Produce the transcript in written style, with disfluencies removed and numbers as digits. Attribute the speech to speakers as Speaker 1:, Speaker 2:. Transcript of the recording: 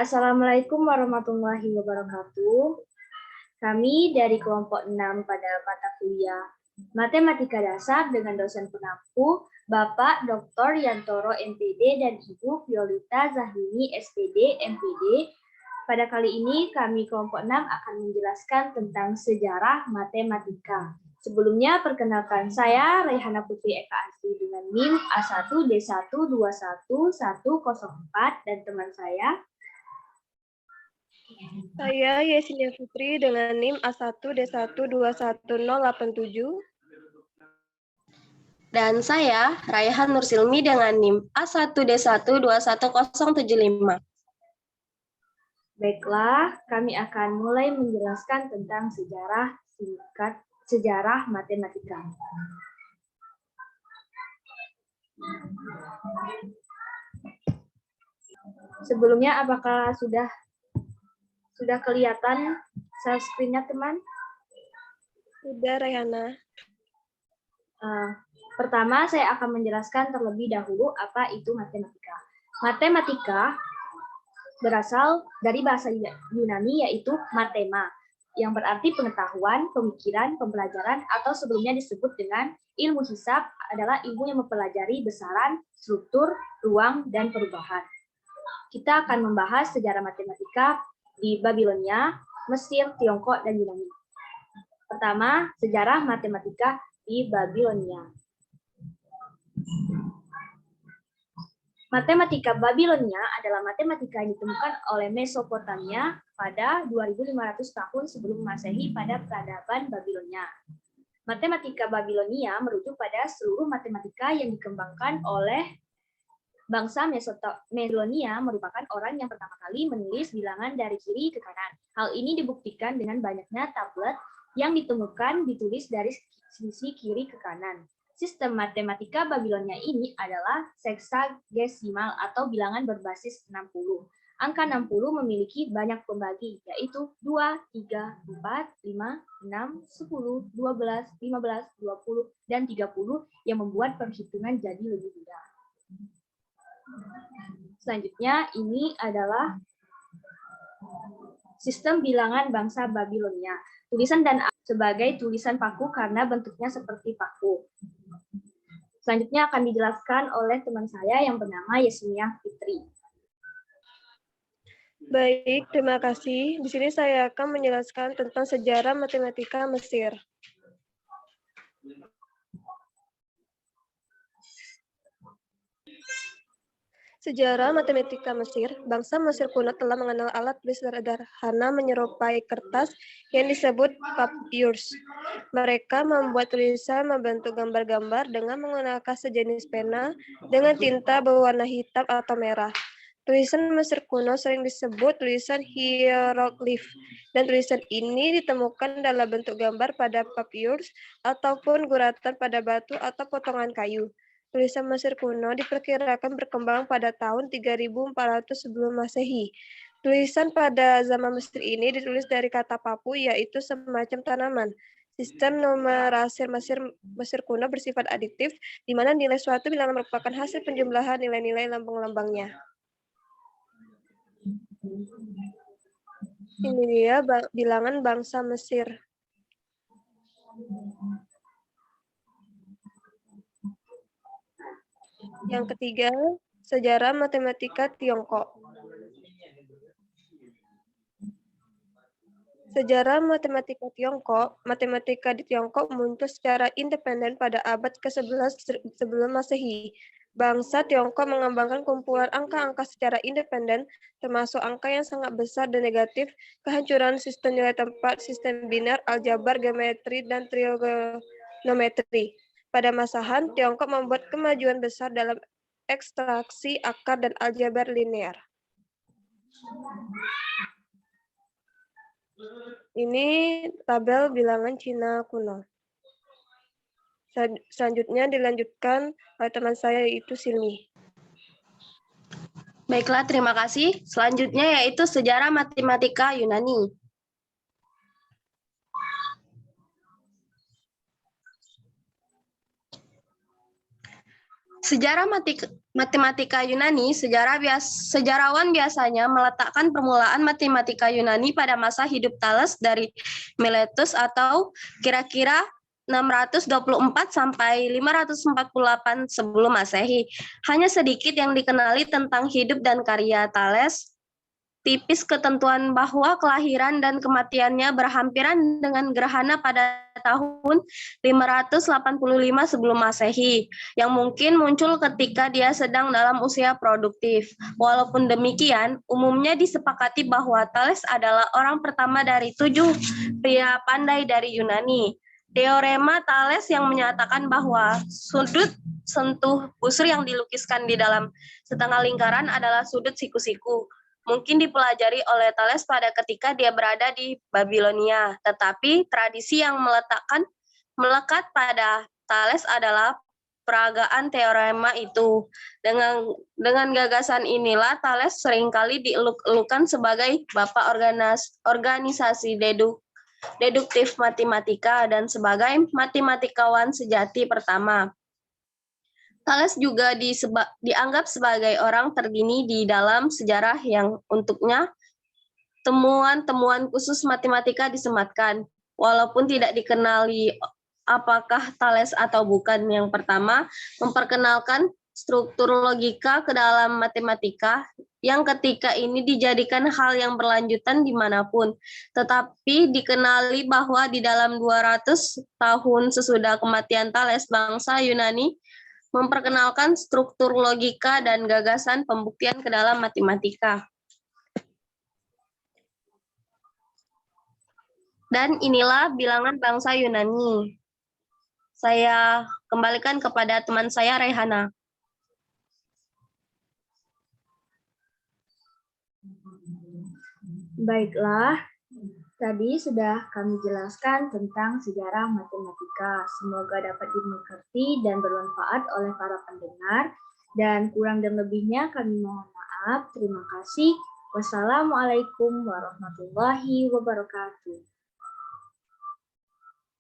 Speaker 1: Assalamualaikum warahmatullahi wabarakatuh. Kami dari kelompok 6 pada mata kuliah Matematika Dasar dengan dosen penampu Bapak Dr. Yantoro MPD dan Ibu Violita Zahrini SPD MPD. Pada kali ini kami kelompok 6 akan menjelaskan tentang sejarah matematika. Sebelumnya perkenalkan saya Raihana Putri Eka Asri dengan NIM A1D1211104 dan teman saya
Speaker 2: Yesinia Putri dengan NIM A1D1211087.
Speaker 3: Dan saya Raihan Nursilmi dengan NIM A1D1211075.
Speaker 1: Baiklah, kami akan mulai menjelaskan tentang sejarah matematika. Sebelumnya, apakah sudah kelihatan share screen-nya, teman?
Speaker 2: Sudah, Raihana.
Speaker 1: Pertama, saya akan menjelaskan terlebih dahulu apa itu matematika. Matematika berasal dari bahasa Yunani yaitu mathema, yang berarti pengetahuan, pemikiran, pembelajaran, atau sebelumnya disebut dengan ilmu hisab adalah ilmu yang mempelajari besaran, struktur, ruang, dan perubahan. Kita akan membahas sejarah matematika di Babilonia, Mesir, Tiongkok, dan Yunani. Pertama, sejarah matematika di Babilonia. Matematika Babilonia adalah matematika yang ditemukan oleh Mesopotamia pada 2500 tahun sebelum Masehi pada peradaban Babilonia. Matematika Babilonia merujuk pada seluruh matematika yang dikembangkan oleh bangsa Babilonia merupakan orang yang pertama kali menulis bilangan dari kiri ke kanan. Hal ini dibuktikan dengan banyaknya tablet yang ditemukan ditulis dari sisi kiri ke kanan. Sistem matematika Babilonia ini adalah seksagesimal atau bilangan berbasis 60. Angka 60 memiliki banyak pembagi, yaitu 2, 3, 4, 5, 6, 10, 12, 15, 20, dan 30 yang membuat perhitungan jadi lebih mudah. Selanjutnya, ini adalah sistem bilangan bangsa Babilonia. Tulisan dan sebagai tulisan paku karena bentuknya seperti paku. Selanjutnya akan dijelaskan oleh teman saya yang bernama Yesenia Fitri.
Speaker 2: Baik, terima kasih. Di sini saya akan menjelaskan tentang sejarah matematika Mesir. Sejarah matematika Mesir, bangsa Mesir kuno telah mengenal alat tulis sederhana menyerupai kertas yang disebut papyrus. Mereka membuat tulisan membentuk gambar-gambar dengan menggunakan sejenis pena dengan tinta berwarna hitam atau merah. Tulisan Mesir kuno sering disebut tulisan hieroglif, dan tulisan ini ditemukan dalam bentuk gambar pada papyrus ataupun guratan pada batu atau potongan kayu. Tulisan Mesir kuno diperkirakan berkembang pada tahun 3400 sebelum Masehi. Tulisan pada zaman Mesir ini ditulis dari kata papu, yaitu semacam tanaman. Sistem numerasi Mesir kuno bersifat adiktif, di mana nilai suatu bilangan merupakan hasil penjumlahan nilai-nilai lambang-lambangnya. Ini dia bilangan bangsa Mesir. Yang ketiga, sejarah matematika Tiongkok. Sejarah matematika Tiongkok, matematika di Tiongkok muncul secara independen pada abad ke-11 sebelum Masehi. Bangsa Tiongkok mengembangkan kumpulan angka-angka secara independen, termasuk angka yang sangat besar dan negatif, kehancuran sistem nilai tempat, sistem biner, aljabar, geometri, dan trigonometri. Pada masa Han, Tiongkok membuat kemajuan besar dalam ekstraksi akar dan aljabar linear. Ini tabel bilangan Cina kuno. Selanjutnya dilanjutkan oleh teman saya, yaitu Silmi.
Speaker 3: Baiklah, terima kasih. Selanjutnya yaitu sejarah matematika Yunani. Sejarah matematika Yunani, sejarawan biasanya meletakkan permulaan matematika Yunani pada masa hidup Thales dari Miletus atau kira-kira 624 sampai 548 sebelum Masehi. Hanya sedikit yang dikenali tentang hidup dan karya Thales. Tipis ketentuan bahwa kelahiran dan kematiannya berhampiran dengan gerhana pada tahun 585 sebelum Masehi, yang mungkin muncul ketika dia sedang dalam usia produktif. Walaupun demikian, umumnya disepakati bahwa Thales adalah orang pertama dari 7 pria pandai dari Yunani. Teorema Thales yang menyatakan bahwa sudut sentuh busur yang dilukiskan di dalam setengah lingkaran adalah sudut siku-siku mungkin dipelajari oleh Thales pada ketika dia berada di Babilonia. Tetapi tradisi yang melekat pada Thales adalah peragaan teorema itu. Dengan gagasan inilah Thales seringkali dieluk-elukan sebagai bapak organisasi deduktif matematika dan sebagai matematikawan sejati pertama. Thales juga dianggap sebagai orang tergini di dalam sejarah yang untuknya temuan-temuan khusus matematika disematkan. Walaupun tidak dikenali apakah Thales atau bukan yang pertama, memperkenalkan struktur logika ke dalam matematika yang ketika ini dijadikan hal yang berlanjutan dimanapun. Tetapi dikenali bahwa di dalam 200 tahun sesudah kematian Thales, bangsa Yunani memperkenalkan struktur logika dan gagasan pembuktian ke dalam matematika. Dan inilah bilangan bangsa Yunani. Saya kembalikan kepada teman saya, Rehana.
Speaker 1: Baiklah, tadi sudah kami jelaskan tentang sejarah matematika. Semoga dapat dimengerti dan bermanfaat oleh para pendengar. Dan kurang dan lebihnya kami mohon maaf. Terima kasih. Wassalamualaikum warahmatullahi wabarakatuh.